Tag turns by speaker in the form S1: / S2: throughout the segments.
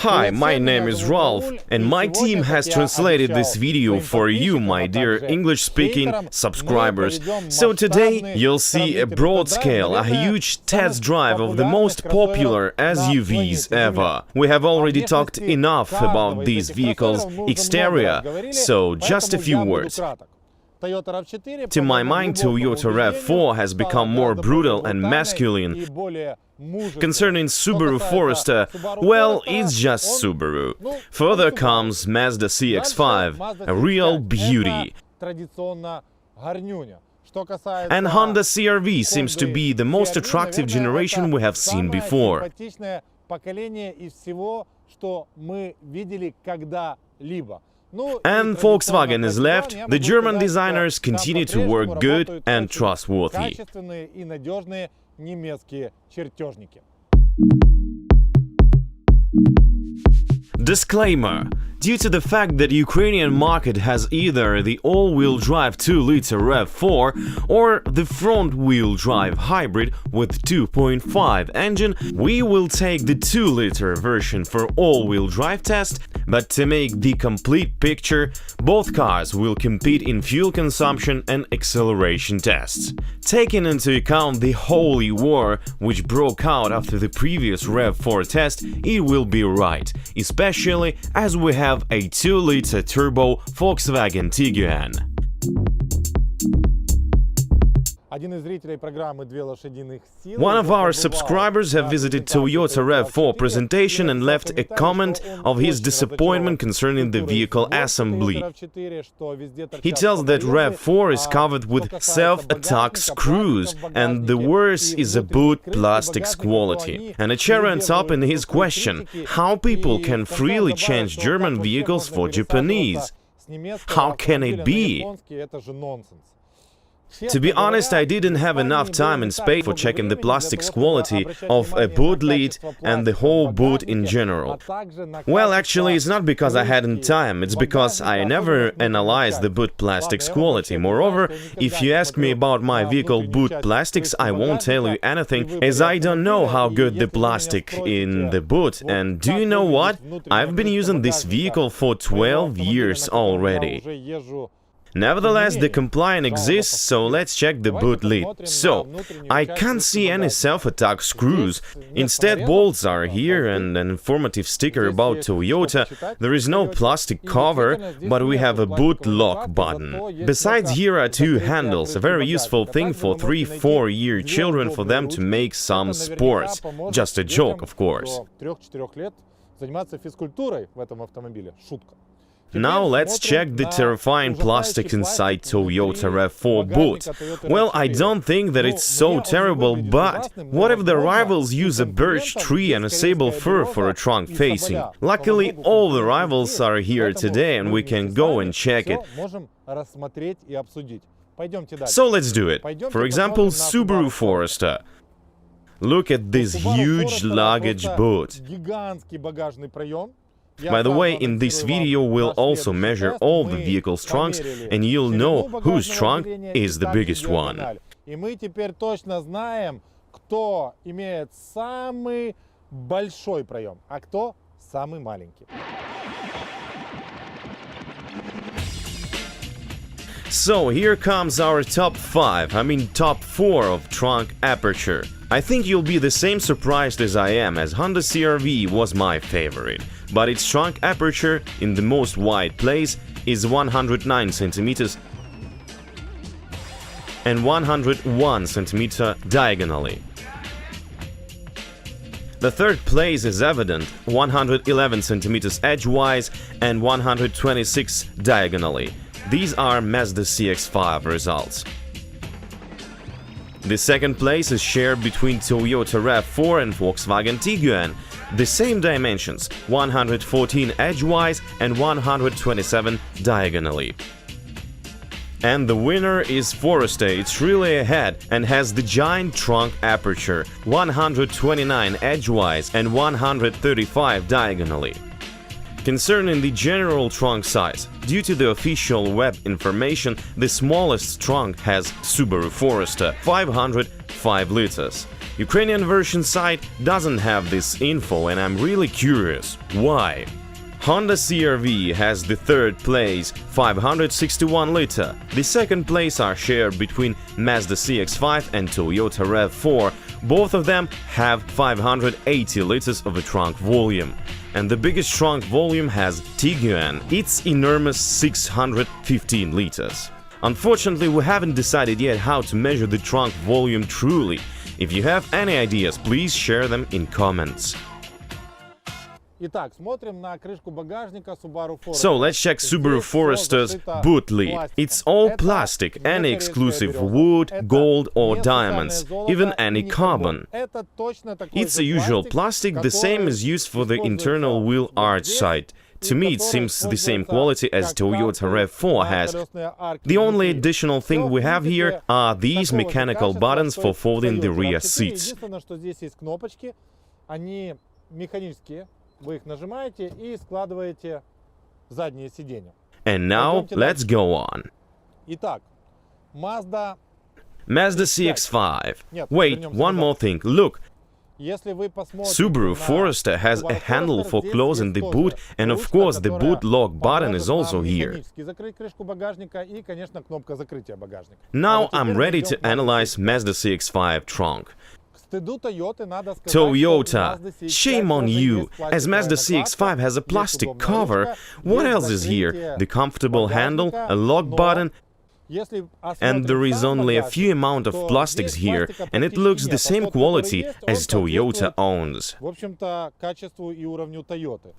S1: Hi, my name is Ralph, and my team has translated this video for you, my dear English-speaking subscribers. So today you'll see a broad scale, a huge test drive of the most popular SUVs ever. We have already talked enough about these vehicles' exterior, so just a few words. To my mind, Toyota RAV-4 has become more brutal and masculine. Concerning Subaru Forester, well, it's just Subaru. Further comes Mazda CX-5, a real beauty. And Honda CR-V seems to be the most attractive generation we have seen before. And Volkswagen is left. The German designers continue to work good and trustworthy. Disclaimer: due to the fact that Ukrainian market has either the all-wheel drive 2-liter RAV-4 or the front-wheel drive hybrid with 2.5 engine, we will take the 2-liter version for all-wheel drive test, but to make the complete picture, both cars will compete in fuel consumption and acceleration tests. Taking into account the holy war which broke out after the previous RAV-4 test, it will be right, especially as we have a 2-liter turbo Volkswagen Tiguan. One of our subscribers have visited Toyota RAV-4 presentation and left a comment of his disappointment concerning the vehicle assembly. He tells that RAV-4 is covered with self-attack screws, and the worst is about plastics quality. And a cherry on top in his question: how people can freely change German vehicles for Japanese? How can it be? To be honest, I didn't have enough time and space for checking the plastics quality of a boot lid and the whole boot in general. Well, actually, it's not because I hadn't time, it's because I never analyzed the boot plastics quality. Moreover, if you ask me about my vehicle boot plastics, I won't tell you anything, as I don't know how good the plastic in the boot. And do you know what? I've been using this vehicle for 12 years already. Nevertheless, the compliant exists, so let's check the boot lid. So, I can't see any self-attack screws. Instead, bolts are here and an informative sticker about Toyota. There is no plastic cover, but we have a boot lock button. Besides, here are two handles, a very useful thing for 3-4-year children, for them to make some sports. Just a joke, of course. Now let's check the terrifying plastic inside Toyota RAV-4 boot. Well, I don't think that it's so terrible, but what if the rivals use a birch tree and a sable fir for a trunk facing? Luckily, all the rivals are here today and we can go and check it. So let's do it. For example, Subaru Forester. Look at this huge luggage boot. By the way, in this video we'll also measure all the vehicle's trunks, and you'll know whose trunk is the biggest one. So here comes our top 5, top 4 of trunk aperture. I think you'll be the same surprised as I am, as Honda CR-V was my favorite. But its trunk aperture in the most wide place is 109 cm and 101 cm diagonally. The third place is evident, 111 cm edgewise and 126 diagonally. These are Mazda CX-5 results. The second place is shared between Toyota RAV-4 and Volkswagen Tiguan. The same dimensions, 114 edgewise and 127 diagonally. And the winner is Forester. It's really ahead and has the giant trunk aperture, 129 edgewise and 135 diagonally. Concerning the general trunk size, due to the official web information, the smallest trunk has Subaru Forester, 505 liters. Ukrainian version site doesn't have this info, and I'm really curious why. Honda CR-V has the third place, 561 liter. The second place are shared between Mazda CX-5 and Toyota RAV-4. Both of them have 580 liters of a trunk volume. And the biggest trunk volume has Tiguan, it's enormous 615 liters. Unfortunately, we haven't decided yet how to measure the trunk volume truly. If you have any ideas, please share them in comments. So let's check Subaru Forester's boot lid. It's all plastic, any exclusive wood, gold or diamonds, even any carbon. It's a usual plastic, the same is used for the internal wheel arch side. To me it seems the same quality as Toyota RAV-4 has. The only additional thing we have here are these mechanical buttons for folding the rear seats. And now, let's go on. Mazda CX-5. Wait, one more thing, look. Subaru Forester has a handle for closing the boot, and of course the boot lock button is also here. Now I'm ready to analyze Mazda CX-5 trunk. Toyota, shame on you, as Mazda CX-5 has a plastic cover. What else is here? The comfortable handle, a lock button, and there is only a few amount of plastics here, and it looks the same quality as Toyota owns.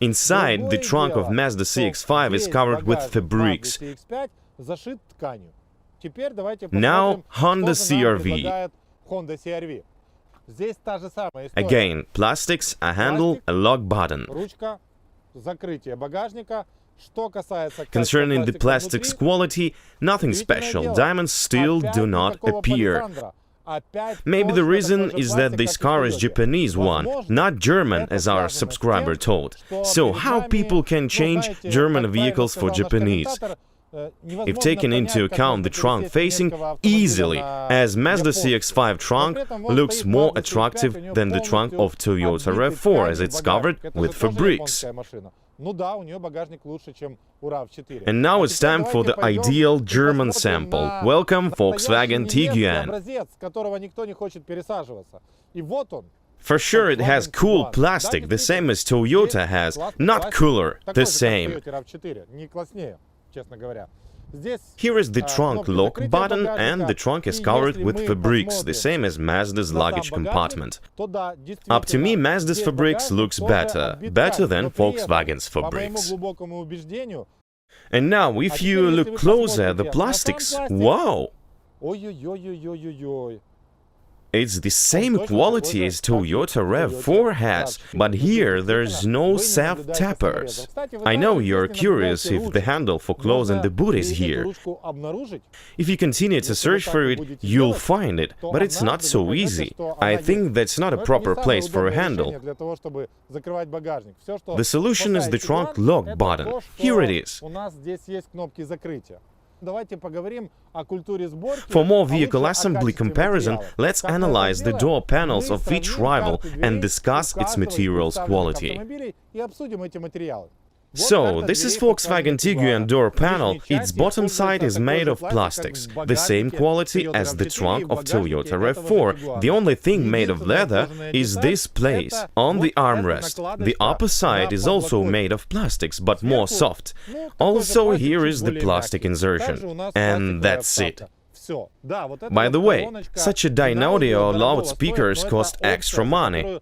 S1: Inside, the trunk of Mazda CX-5 is covered with fabrics. Now, Honda CR-V. Again, plastics, a handle, a lock button. Concerning the plastic's quality, nothing special, diamonds still do not appear. Maybe the reason is that this car is Japanese one, not German, as our subscriber told. So how people can change German vehicles for Japanese? If taken into account the trunk facing, easily, as Mazda CX-5 trunk looks more attractive than the trunk of Toyota RAV-4, as it's covered with fabrics. And now it's time for the ideal German sample. Welcome, Volkswagen Tiguan. For sure it has cool plastic, the same as Toyota has, not cooler, the same. Here is the trunk lock button, and the trunk is covered with fabrics, the same as Mazda's luggage compartment. Up to me, Mazda's fabrics looks better than Volkswagen's fabrics. And now, if you look closer at the plastics, wow! It's the same quality as Toyota RAV-4 has, but here there's no self-tappers. I know you're curious if the handle for closing the boot is here. If you continue to search for it, you'll find it, but it's not so easy. I think that's not a proper place for a handle. The solution is the trunk lock button. Here it is. For more vehicle assembly comparison, let's analyze the door panels of each rival and discuss its materials quality. So, this is Volkswagen Tiguan door panel. Its bottom side is made of plastics, the same quality as the trunk of Toyota RAV-4. The only thing made of leather is this place, on the armrest. The upper side is also made of plastics, but more soft. Also, here is the plastic insertion. And that's it. By the way, such a Dyno audio loudspeakers cost extra money.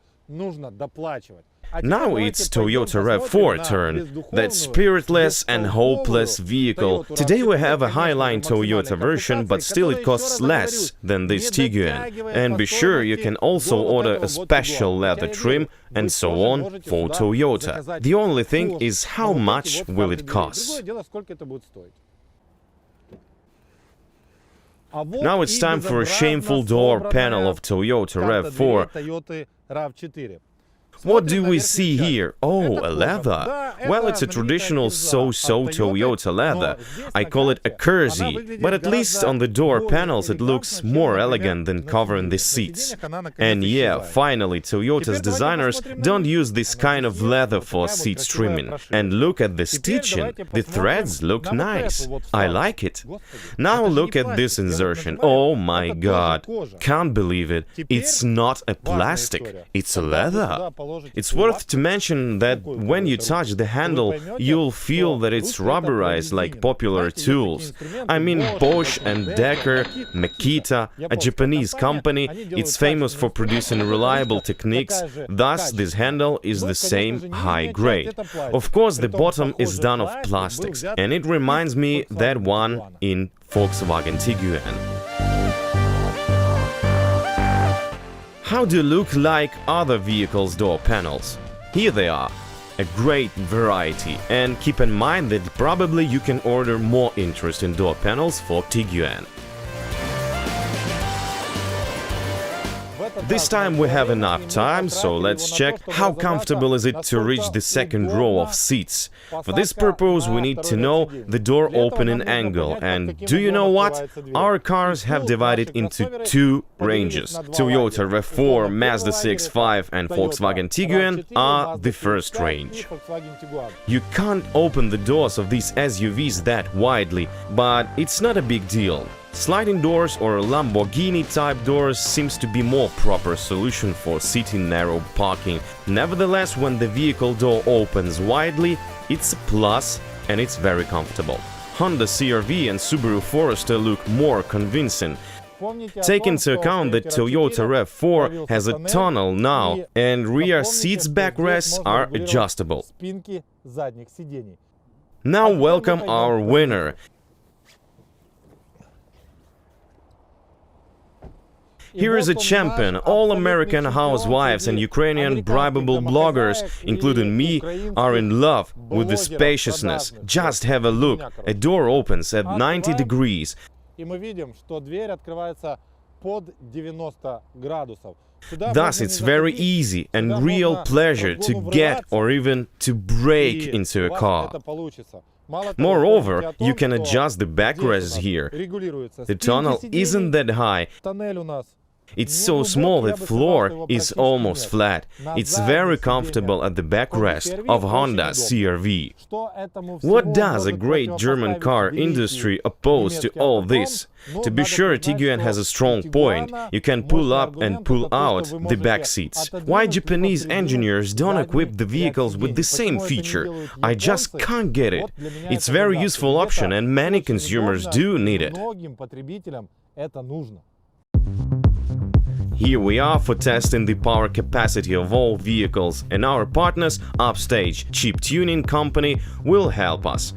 S1: Now it's Toyota RAV-4 turn, that spiritless and hopeless vehicle. Today we have a high-line Toyota version, but still it costs less than this Tiguan. And be sure you can also order a special leather trim and so on for Toyota. The only thing is how much will it cost. Now it's time for a shameful door panel of Toyota RAV-4. What do we see here? Oh, a leather. Well, it's a traditional so-so Toyota leather. I call it a kersey, but at least on the door panels it looks more elegant than covering the seats. And yeah, finally, Toyota's designers don't use this kind of leather for seat trimming. And look at the stitching, the threads look nice. I like it. Now look at this insertion. Oh my god, can't believe it. It's not a plastic, it's a leather. It's worth to mention that when you touch the handle, you'll feel that it's rubberized like popular tools. I mean Bosch and Decker, Makita, a Japanese company, it's famous for producing reliable techniques, thus this handle is the same high grade. Of course, the bottom is done of plastics, and it reminds me that one in Volkswagen Tiguan. How do look like other vehicles' door panels? Here they are. A great variety, and keep in mind that probably you can order more interesting door panels for Tiguan. This time we have enough time, so let's check how comfortable is it to reach the second row of seats. For this purpose we need to know the door opening angle, and do you know what? Our cars have divided into two ranges. Toyota RAV-4, Mazda CX-5 and Volkswagen Tiguan are the first range. You can't open the doors of these SUVs that widely, but it's not a big deal. Sliding doors or Lamborghini-type doors seems to be more proper solution for seating narrow parking. Nevertheless, when the vehicle door opens widely, it's a plus and it's very comfortable. Honda CR-V and Subaru Forester look more convincing. Take into account that Toyota RAV-4 has a tunnel now, and rear seats backrests are adjustable. Now welcome our winner. Here is a champion. All American housewives and Ukrainian bribable bloggers, including me, are in love with the spaciousness. Just have a look. A door opens at 90 degrees. Thus, it's very easy and real pleasure to get or even to break into a car. Moreover, you can adjust the backrests here. The tunnel isn't that high. It's so small that floor is almost flat. It's very comfortable at the backrest of Honda CR-V. What does a great German car industry oppose to all this? To be sure, Tiguan has a strong point. You can pull up and pull out the back seats. Why Japanese engineers don't equip the vehicles with the same feature? I just can't get it. It's a very useful option and many consumers do need it. Here we are for testing the power capacity of all vehicles, and our partners, Upstage, cheap tuning company, will help us.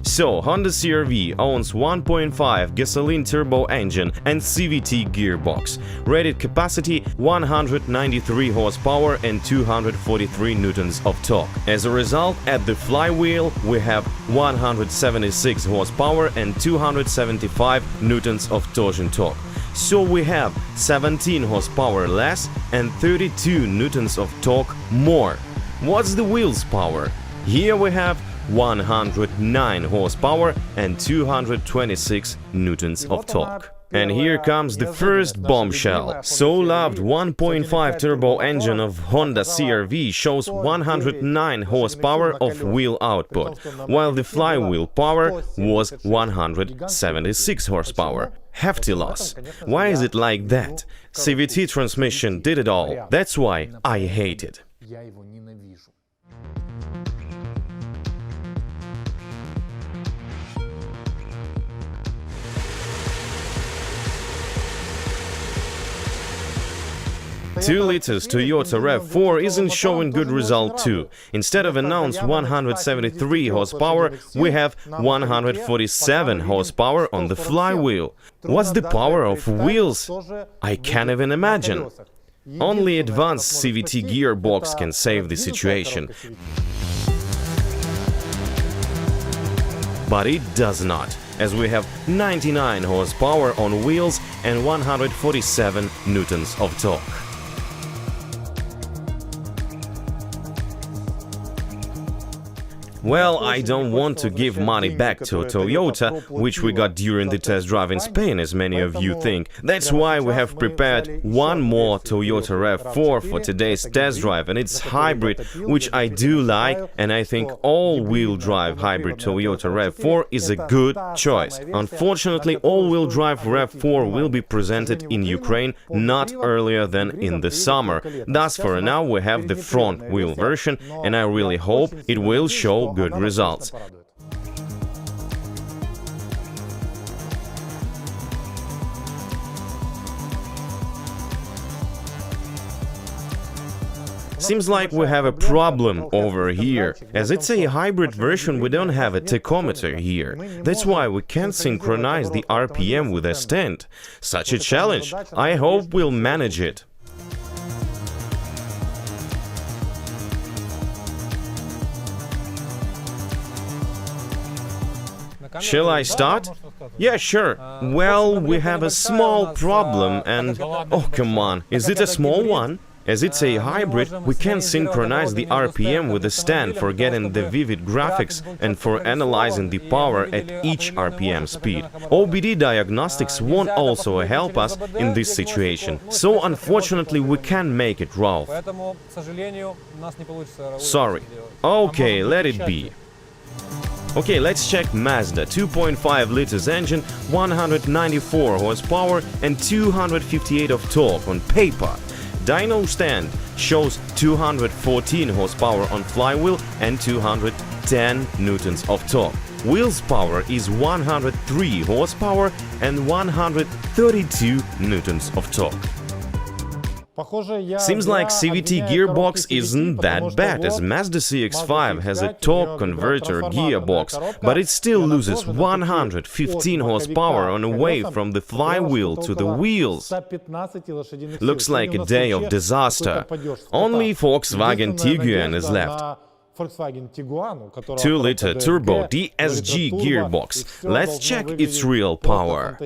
S1: So, Honda CR-V owns 1.5 gasoline turbo engine and CVT gearbox. Rated capacity 193 horsepower and 243 newtons of torque. As a result, at the flywheel we have 176 horsepower and 275 newtons of torsion torque. So we have 17 horsepower less and 32 newtons of torque more. What's the wheels power? Here we have 109 horsepower and 226 newtons of torque. And here comes the first bombshell. So loved 1.5 turbo engine of Honda CR-V shows 109 horsepower of wheel output, while the flywheel power was 176 horsepower. Hefty loss. Why is it like that? CVT transmission did it all. That's why I hate it. 2 liters Toyota RAV-4 isn't showing good result too. Instead of announced 173 horsepower, we have 147 horsepower on the flywheel. What's the power of wheels? I can't even imagine. Only advanced CVT gearbox can save the situation. But it does not, as we have 99 horsepower on wheels and 147 newtons of torque. Well, I don't want to give money back to Toyota, which we got during the test drive in Spain, as many of you think. That's why we have prepared one more Toyota RAV-4 for today's test drive, and it's hybrid, which I do like, and I think all-wheel drive hybrid Toyota RAV-4 is a good choice. Unfortunately, all-wheel drive RAV-4 will be presented in Ukraine not earlier than in the summer. Thus, for now, we have the front-wheel version, and I really hope it will show good results. Seems like we have a problem over here. As it's a hybrid version, we don't have a tachometer here. That's why we can't synchronize the RPM with a stand. Such a challenge. I hope we'll manage it. Shall I start? Yeah, sure. Well, we have a small problem and... Oh, come on. Is it a small one? As it's a hybrid, we can't synchronize the RPM with the stand for getting the vivid graphics and for analyzing the power at each RPM speed. OBD diagnostics won't also help us in this situation, so unfortunately we can't make it, Ralph. Sorry. Okay, let it be. Okay, let's check Mazda 2.5 liters engine, 194 horsepower and 258 of torque on paper. Dyno stand shows 214 horsepower on flywheel and 210 newtons of torque. Wheels power is 103 horsepower and 132 newtons of torque. Seems like CVT gearbox isn't that bad, as Mazda CX-5 has a torque converter gearbox, but it still loses 115 horsepower on the way from the flywheel to the wheels. Looks like a day of disaster. Only Volkswagen Tiguan is left. 2-liter turbo DSG gearbox. Let's check its real power.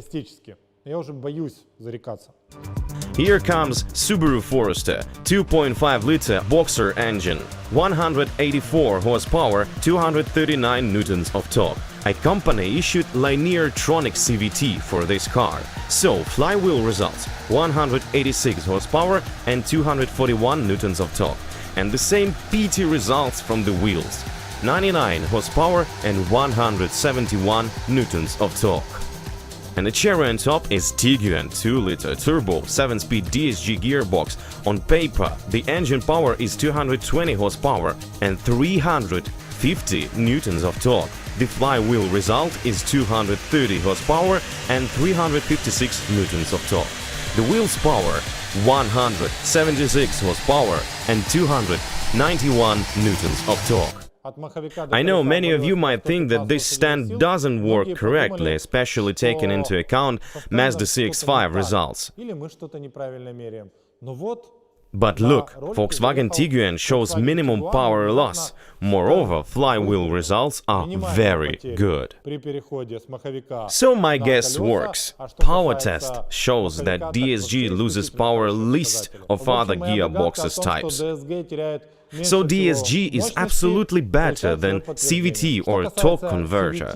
S1: Here comes Subaru Forester 2.5-liter boxer engine, 184 horsepower, 239 newtons of torque. A company issued linear-tronic CVT for this car. So, flywheel results 186 horsepower and 241 newtons of torque. And the same PT results from the wheels, 99 horsepower and 171 newtons of torque. And the cherry on top is Tiguan 2-liter turbo 7-speed DSG gearbox. On paper, the engine power is 220 horsepower and 350 newtons of torque. The flywheel result is 230 horsepower and 356 newtons of torque. The wheels power 176 horsepower and 291 newtons of torque. I know many of you might think that this stand doesn't work correctly, especially taking into account Mazda CX-5 results. But look, Volkswagen Tiguan shows minimum power loss. Moreover, flywheel results are very good. So my guess works. Power test shows that DSG loses power least of other gearboxes types. So DSG is absolutely better than CVT or torque converter.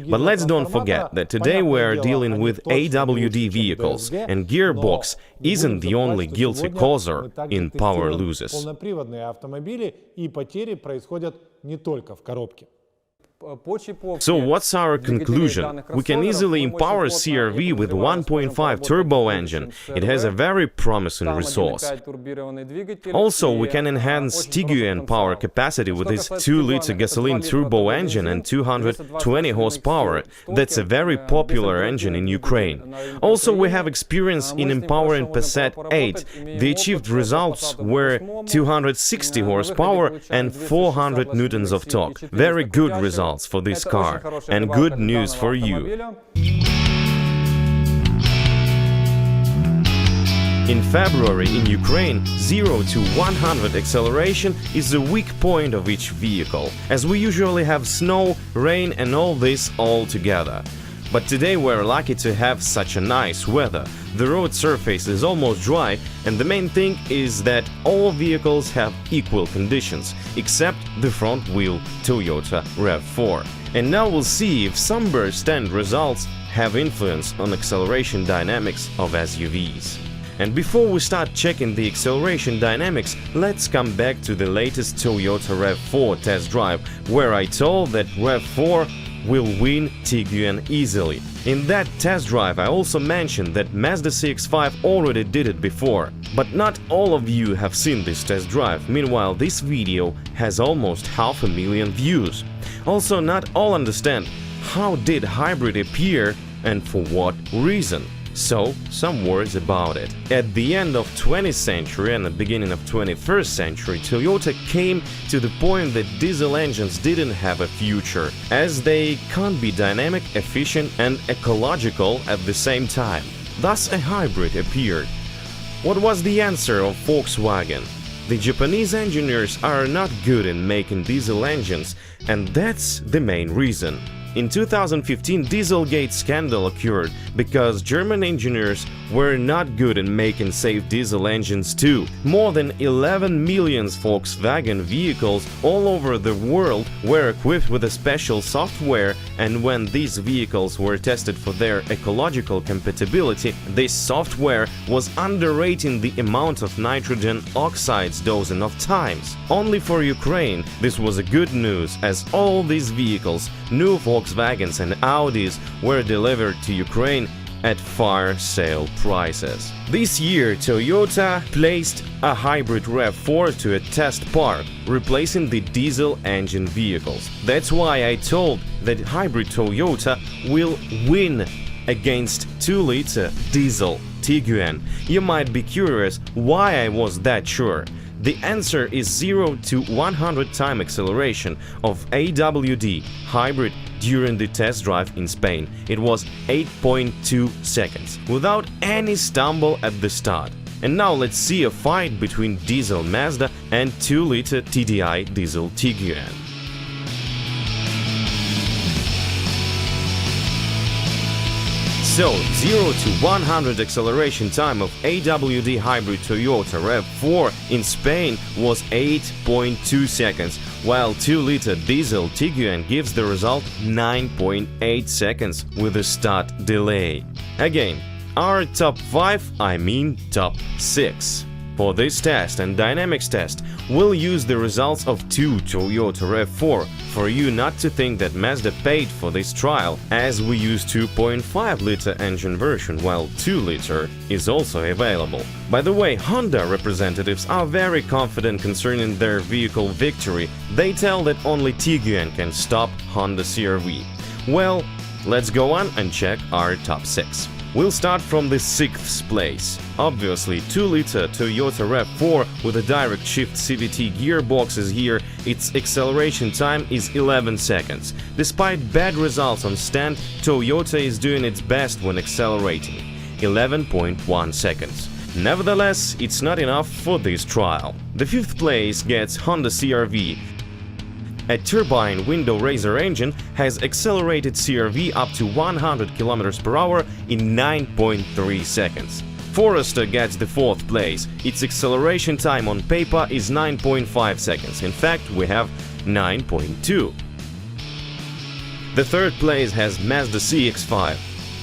S1: But let's don't forget that today we are dealing with AWD vehicles, and gearbox isn't the only guilty causer in power losses. So what's our conclusion? We can easily empower CR-V with 1.5 turbo engine. It has a very promising resource. Also, we can enhance Tiguan power capacity with its 2-liter gasoline turbo engine and 220 horsepower. That's a very popular engine in Ukraine. Also, we have experience in empowering Passat 8. The achieved results were 260 horsepower and 400 newtons of torque. Very good results for this car, and good news for you. In February in Ukraine, 0 to 100 acceleration is the weak point of each vehicle, as we usually have snow, rain and all this all together. But today we're lucky to have such a nice weather. The road surface is almost dry, and the main thing is that all vehicles have equal conditions, except the front-wheel Toyota RAV-4. And now we'll see if some burst end results have influence on acceleration dynamics of SUVs. And before we start checking the acceleration dynamics, let's come back to the latest Toyota RAV-4 test drive, where I told that RAV-4 will win Tiguan easily. In that test drive I also mentioned that Mazda CX-5 already did it before. But not all of you have seen this test drive, meanwhile this video has almost 500,000 views. Also, not all understand how did hybrid appear and for what reason. So, some words about it. At the end of 20th century and the beginning of 21st century, Toyota came to the point that diesel engines didn't have a future, as they can't be dynamic, efficient and ecological at the same time. Thus a hybrid appeared. What was the answer of Volkswagen? The Japanese engineers are not good in making diesel engines, and that's the main reason. In 2015, Dieselgate scandal occurred because German engineers were not good in making safe diesel engines too. More than 11 million Volkswagen vehicles all over the world were equipped with a special software, and when these vehicles were tested for their ecological compatibility, this software was underrating the amount of nitrogen oxides dozens of times. Only for Ukraine this was a good news, as all these vehicles, new Volkswagens and Audis, were delivered to Ukraine at fire sale prices. This year, Toyota placed a hybrid RAV-4 to a test park, replacing the diesel engine vehicles. That's why I told that hybrid Toyota will win against 2-liter diesel Tiguan. You might be curious why I was that sure. The answer is 0 to 100 time acceleration of AWD hybrid during the test drive in Spain. It was 8.2 seconds, without any stumble at the start. And now let's see a fight between diesel Mazda and 2-liter TDI diesel Tiguan. So, 0 to 100 acceleration time of AWD hybrid Toyota RAV-4 in Spain was 8.2 seconds, while 2-liter diesel Tiguan gives the result 9.8 seconds with a start delay. Again, our top 5, I mean top 6. For this test and dynamics test, we'll use the results of 2 Toyota RAV-4 for you not to think that Mazda paid for this trial, as we use 2.5-liter engine version while 2-liter is also available. By the way, Honda representatives are very confident concerning their vehicle victory. They tell that only Tiguan can stop Honda CR-V. Well, let's go on and check our top 6. We'll start from the 6th place. Obviously, 2-liter Toyota RAV-4 with a direct shift CVT gearbox is here. Its acceleration time is 11 seconds. Despite bad results on stand, Toyota is doing its best when accelerating, 11.1 seconds. Nevertheless, it's not enough for this trial. The 5th place gets Honda CR-V. A turbine window raiser engine has accelerated CR-V up to 100 km per hour in 9.3 seconds. Forester gets the 4th place. Its acceleration time on paper is 9.5 seconds. In fact, we have 9.2. The 3rd place has Mazda CX-5.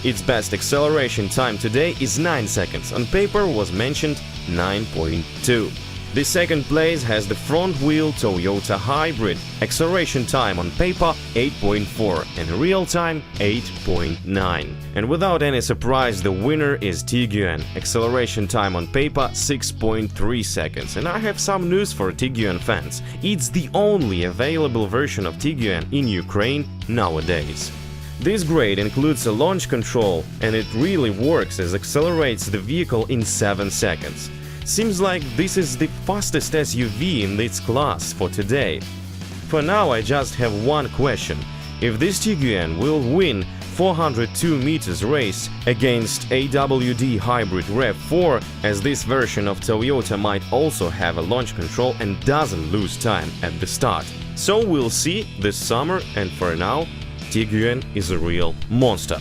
S1: Its best acceleration time today is 9 seconds. On paper was mentioned 9.2. The 2nd place has the front-wheel Toyota Hybrid. Acceleration time on paper 8.4 and real time 8.9. And without any surprise, the winner is Tiguan. Acceleration time on paper 6.3 seconds. And I have some news for Tiguan fans. It's the only available version of Tiguan in Ukraine nowadays. This grade includes a launch control, and it really works as accelerates the vehicle in 7 seconds. Seems like this is the fastest SUV in its class for today. For now, I just have one question. If this Tiguan will win 402 meters race against AWD hybrid RAV-4, as this version of Toyota might also have a launch control and doesn't lose time at the start. So we'll see this summer, and for now, Tiguan is a real monster.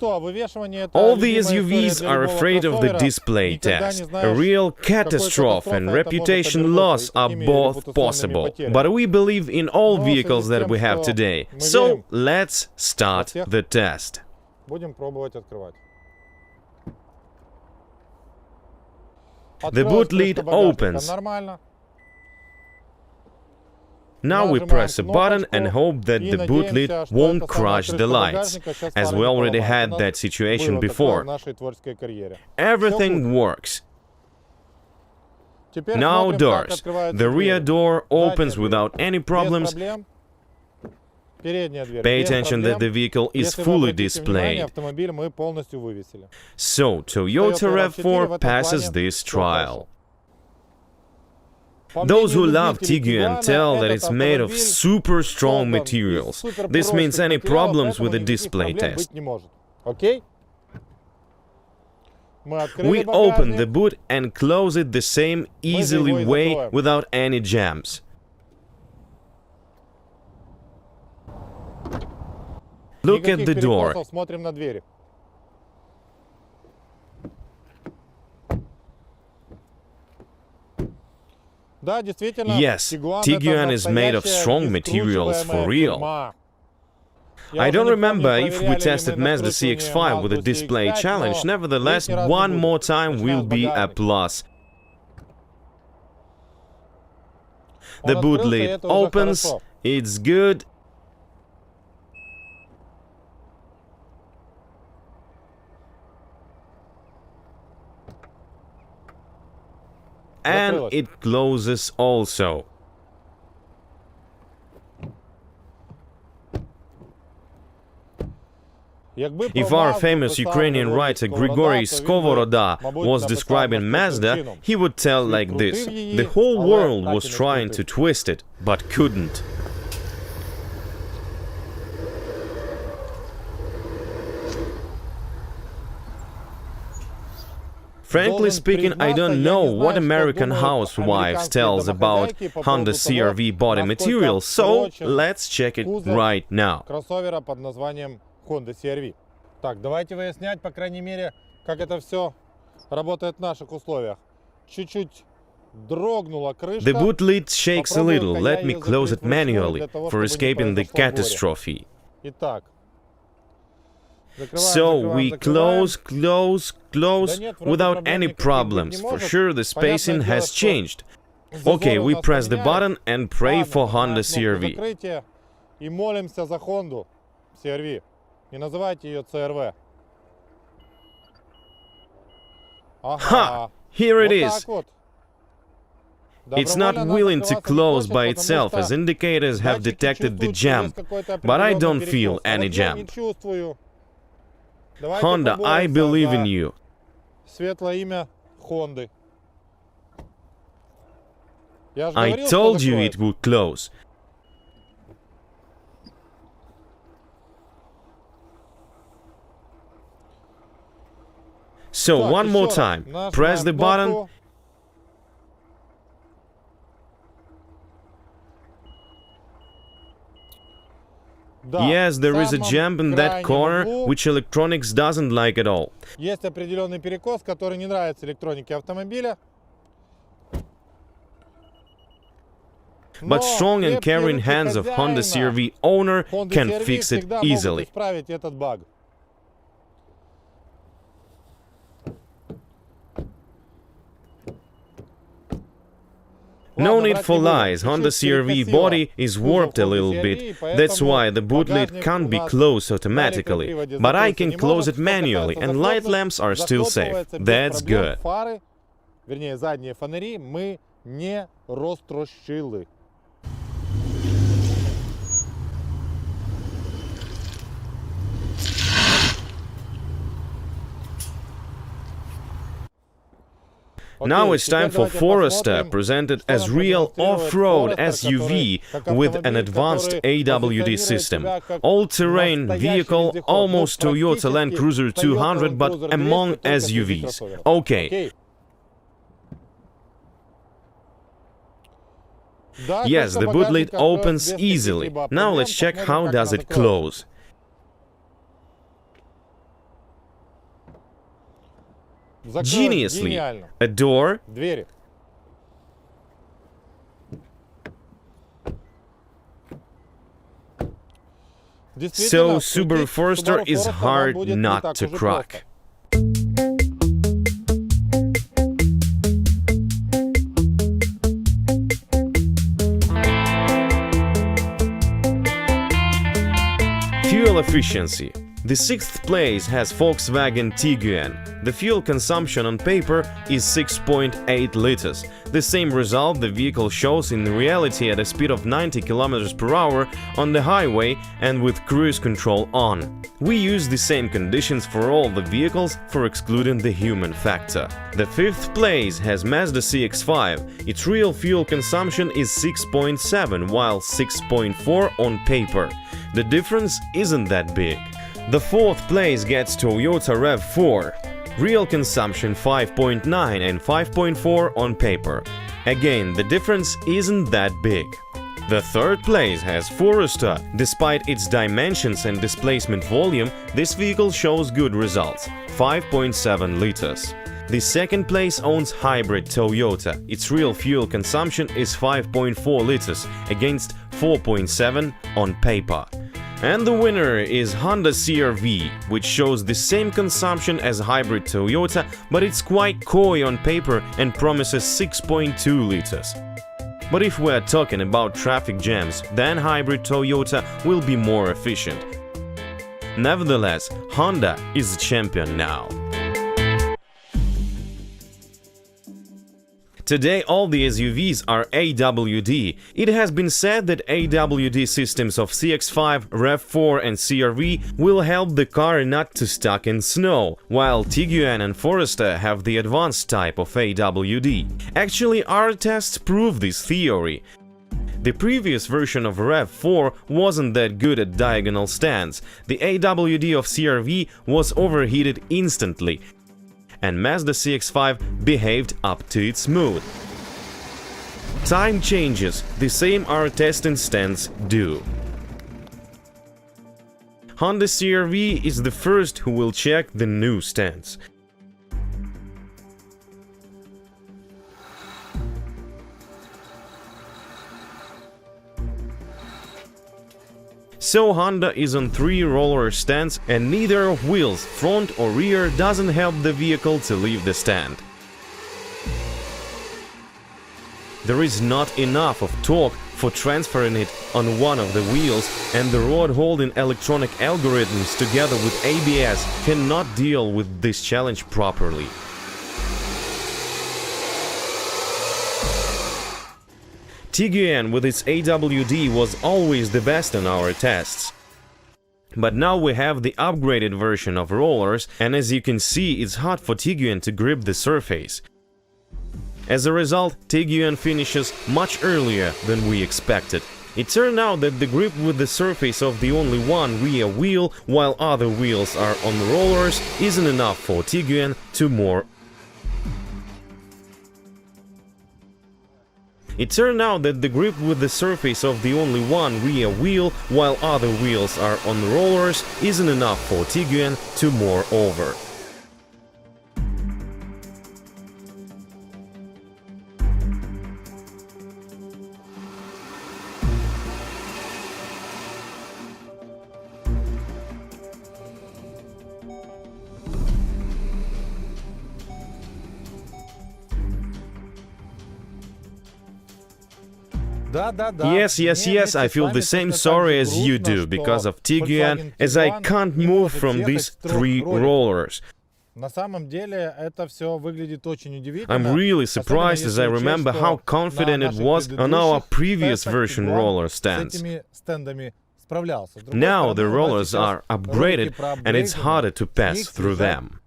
S1: All the SUVs are afraid of the display test. A real catastrophe and reputation loss are both possible. But we believe in all vehicles that we have today. So let's start the test. The boot lid opens. Now we press a button and hope that the boot lid won't crush the lights, as we already had that situation before. Everything works. Now doors. The rear door opens without any problems. Pay attention that the vehicle is fully displayed. So, Toyota RAV-4 passes this trial. Those who love Tiguan tell that it's made of super strong materials. This means any problems with the display test. We open the boot and close it the same easily way without any jams. Look at the door. Yes, Tiguan is made of strong materials for real. I don't remember if we tested Mazda CX-5 with a display challenge, nevertheless, one more time will be a plus. The boot lid opens, it's good. And it closes also. If our famous Ukrainian writer Grigory Skovoroda was describing Mazda, he would tell like this: the whole world was trying to twist it, but couldn't. Frankly speaking, I don't know what American housewives tells about Honda CR-V body material, so let's check it right now. The boot lid shakes a little. Let me close it manually for escaping the catastrophe. So we close without any problems. For sure the spacing has changed. Okay, we press the button and pray for Honda CR-V. Ha! Here it is. It's not willing to close by itself, as indicators have detected the jam, but I don't feel any jam. Honda, I believe in you. I told you it would close. So, one more time. Press the button. Yes, there is a jump in that corner, which electronics doesn't like at all. But strong and caring hands of Honda CR-V owner can fix it easily. No need for lies, Honda CR-V body is warped a little bit, that's why the boot lid can't be closed automatically, but I can close it manually and light lamps are still safe. That's good. Now it's time for Forester, presented as real off-road SUV with an advanced AWD system. All-terrain vehicle, almost Toyota Land Cruiser 200, but among SUVs. Okay. Yes, the boot lid opens easily. Now let's check how does it close. Geniusly. A door. So Subaru Forester is hard not to crack. Fuel efficiency. The 6th place has Volkswagen Tiguan. The fuel consumption on paper is 6.8 liters. The same result the vehicle shows in reality at a speed of 90 km per hour on the highway and with cruise control on. We use the same conditions for all the vehicles, for excluding the human factor. The 5th place has Mazda CX-5. Its real fuel consumption is 6.7, while 6.4 on paper. The difference isn't that big. The 4th place gets Toyota RAV-4. Real consumption 5.9 and 5.4 on paper. Again, the difference isn't that big. The 3rd place has Forester. Despite its dimensions and displacement volume, this vehicle shows good results, 5.7 liters. The 2nd place owns hybrid Toyota. Its real fuel consumption is 5.4 liters against 4.7 on paper. And the winner is Honda CR-V, which shows the same consumption as hybrid Toyota, but it's quite coy on paper and promises 6.2 liters. But if we're talking about traffic jams, then hybrid Toyota will be more efficient. Nevertheless, Honda is the champion now. Today all the SUVs are AWD. It has been said that AWD systems of CX-5, RAV-4 and CR-V will help the car not to stuck in snow, while Tiguan and Forester have the advanced type of AWD. Actually, our tests prove this theory. The previous version of RAV-4 wasn't that good at diagonal stands. The AWD of CR-V was overheated instantly, and Mazda CX-5 behaved up to its mood. Time changes, the same our testing stands do. Honda CR-V is the first who will check the new stands. So Honda is on 3 roller stands, and neither wheels, front or rear, doesn't help the vehicle to leave the stand. There is not enough of torque for transferring it on one of the wheels, and the rod-holding electronic algorithms together with ABS cannot deal with this challenge properly. Tiguan with its AWD was always the best in our tests. But now we have the upgraded version of rollers, and as you can see, it's hard for Tiguan to grip the surface. As a result, Tiguan finishes much earlier than we expected. It turned out that the grip with the surface of the only one rear wheel, while other wheels are on the rollers, isn't enough for Tiguan to more. It turned out that the grip with the surface of the only one rear wheel, while other wheels are on the rollers, isn't enough for Tiguan to more over. Yes, I feel the same sorry as you do because of Tiguan, as I can't move from these 3 rollers. I'm really surprised as I remember how confident it was on our previous version roller stands. Now the rollers are upgraded and it's harder to pass through them.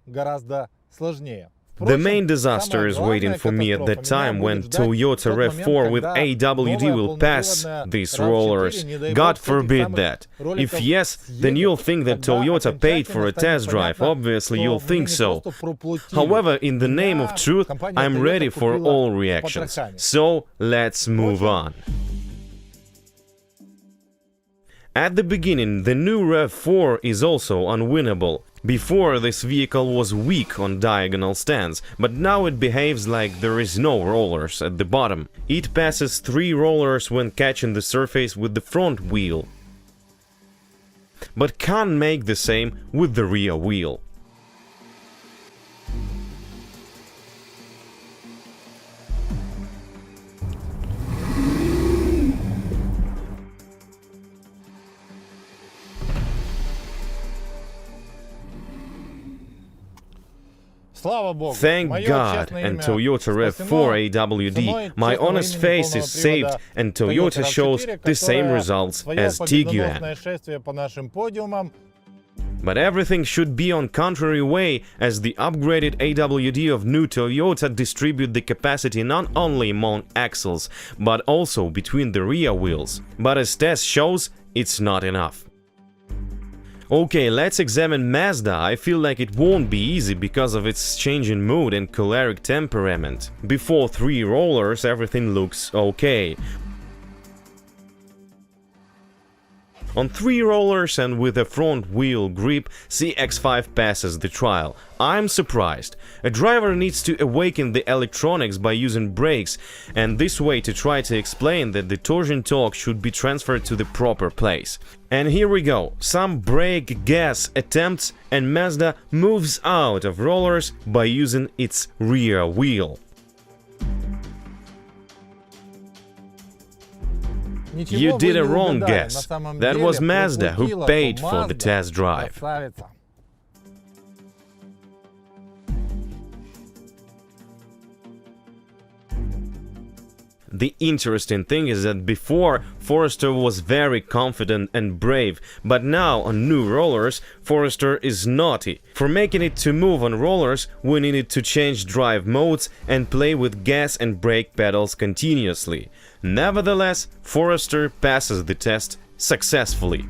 S1: The main disaster is waiting for me at that time when Toyota RAV-4 with AWD will pass these rollers. God forbid that. If yes, then you'll think that Toyota paid for a test drive. Obviously, you'll think so. However, in the name of truth, I'm ready for all reactions. So, let's move on. At the beginning, the new RAV-4 is also unwinnable. Before, this vehicle was weak on diagonal stance, but now it behaves like there is no rollers at the bottom. It passes 3 rollers when catching the surface with the front wheel, but can't make the same with the rear wheel. Thank God, and Toyota RAV-4 AWD, my honest face is saved, and Toyota shows the same results as Tiguan. But everything should be on contrary way, as the upgraded AWD of new Toyota distribute the capacity not only among axles, but also between the rear wheels. But as test shows, it's not enough. Okay, let's examine Mazda. I feel like it won't be easy because of its changing mood and choleric temperament. Before 3 rollers, everything looks okay. On 3 rollers and with a front wheel grip, CX-5 passes the trial. I'm surprised. A driver needs to awaken the electronics by using brakes, and this way to try to explain that the torsion torque should be transferred to the proper place. And here we go, some brake gas attempts, and Mazda moves out of rollers by using its rear wheel. You did a wrong guess. That was Mazda who paid for the test drive. The interesting thing is that before, Forester was very confident and brave, but now on new rollers, Forester is naughty. For making it to move on rollers, we needed to change drive modes and play with gas and brake pedals continuously. Nevertheless, Forester passes the test successfully.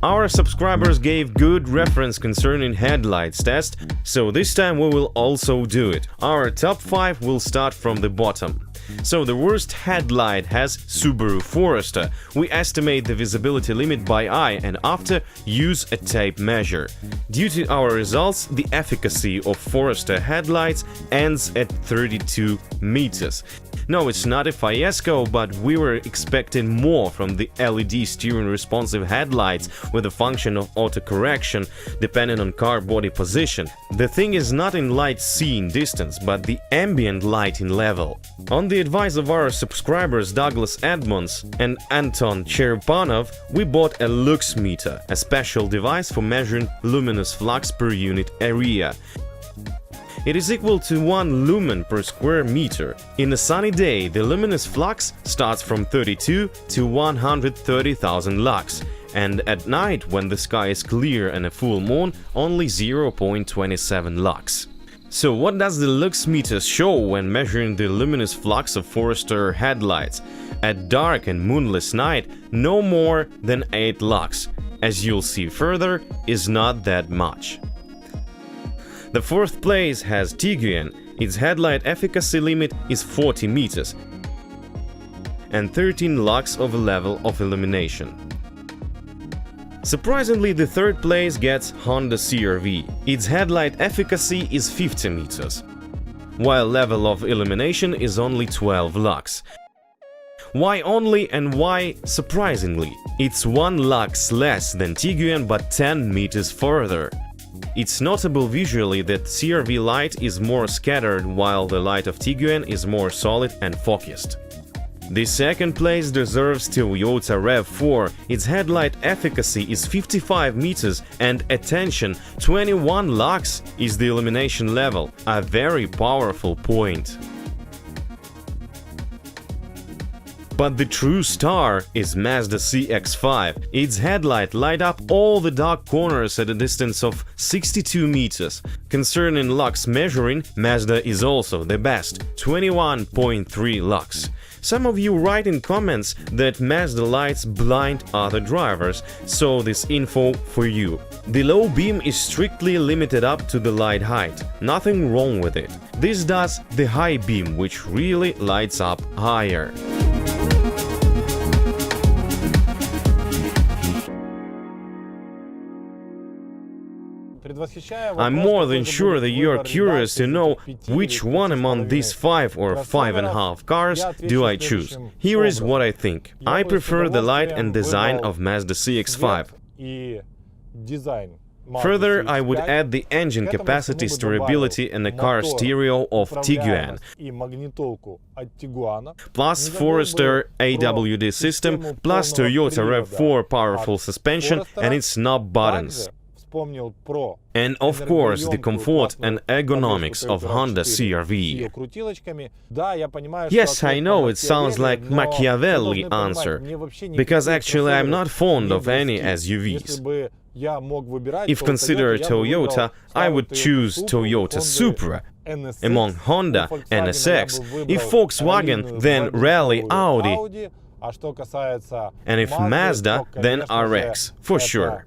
S1: Our subscribers gave good reference concerning Headlights test, so this time we will also do it. Our top 5 will start from the bottom. So the worst headlight has Subaru Forester. We estimate the visibility limit by eye and after use a tape measure. Due to our results, the efficacy of Forester headlights ends at 32 meters. No, it's not a fiasco, but we were expecting more from the LED steering responsive headlights with a function of auto-correction depending on car body position. The thing is not in light seeing distance, but the ambient lighting level. On the advice of our subscribers Douglas Edmonds and Anton Cherepanov, we bought a lux meter, a special device for measuring luminous flux per unit area. It is equal to 1 lumen per square meter. In a sunny day, the luminous flux starts from 32 to 130,000 lux, and at night, when the sky is clear and a full moon, only 0.27 lux. So what does the lux meter show when measuring the luminous flux of Forester headlights? At dark and moonless night, no more than 8 lux. As you'll see further, is not that much. The 4th place has Tiguan. Its headlight efficacy limit is 40 meters and 13 lux of a level of illumination. Surprisingly, the 3rd place gets Honda CR-V. Its headlight efficacy is 50 meters, while level of illumination is only 12 lux. Why only and why surprisingly? It's 1 lux less than Tiguan but 10 meters further. It's notable visually that CR-V light is more scattered while the light of Tiguan is more solid and focused. The second place deserves Toyota RAV-4. Its headlight efficacy is 55 meters and attention 21 lux is the illumination level, a very powerful point. But the true star is Mazda CX-5. Its headlight light up all the dark corners at a distance of 62 meters. Concerning lux measuring, Mazda is also the best, 21.3 lux. Some of you write in comments that Mazda lights blind other drivers, so this info for you. The low beam is strictly limited up to the light height, nothing wrong with it. This does the high beam, which really lights up higher. I'm more than sure that you are curious to know which one among these 5 or 5.5 cars do I choose. Here is what I think. I prefer the light and design of Mazda CX-5. Further, I would add the engine capacity, steerability and the car stereo of Tiguan, plus Forester AWD system, plus Toyota RAV-4 powerful suspension and its knob buttons. And of course, the comfort and ergonomics of Honda CR-V. Yes, I know it sounds like Machiavelli answer, because actually I'm not fond of any SUVs. If considered Toyota, I would choose Toyota Supra. Among Honda, NSX. If Volkswagen, then Rally Audi. And if Mazda, then RX, for sure.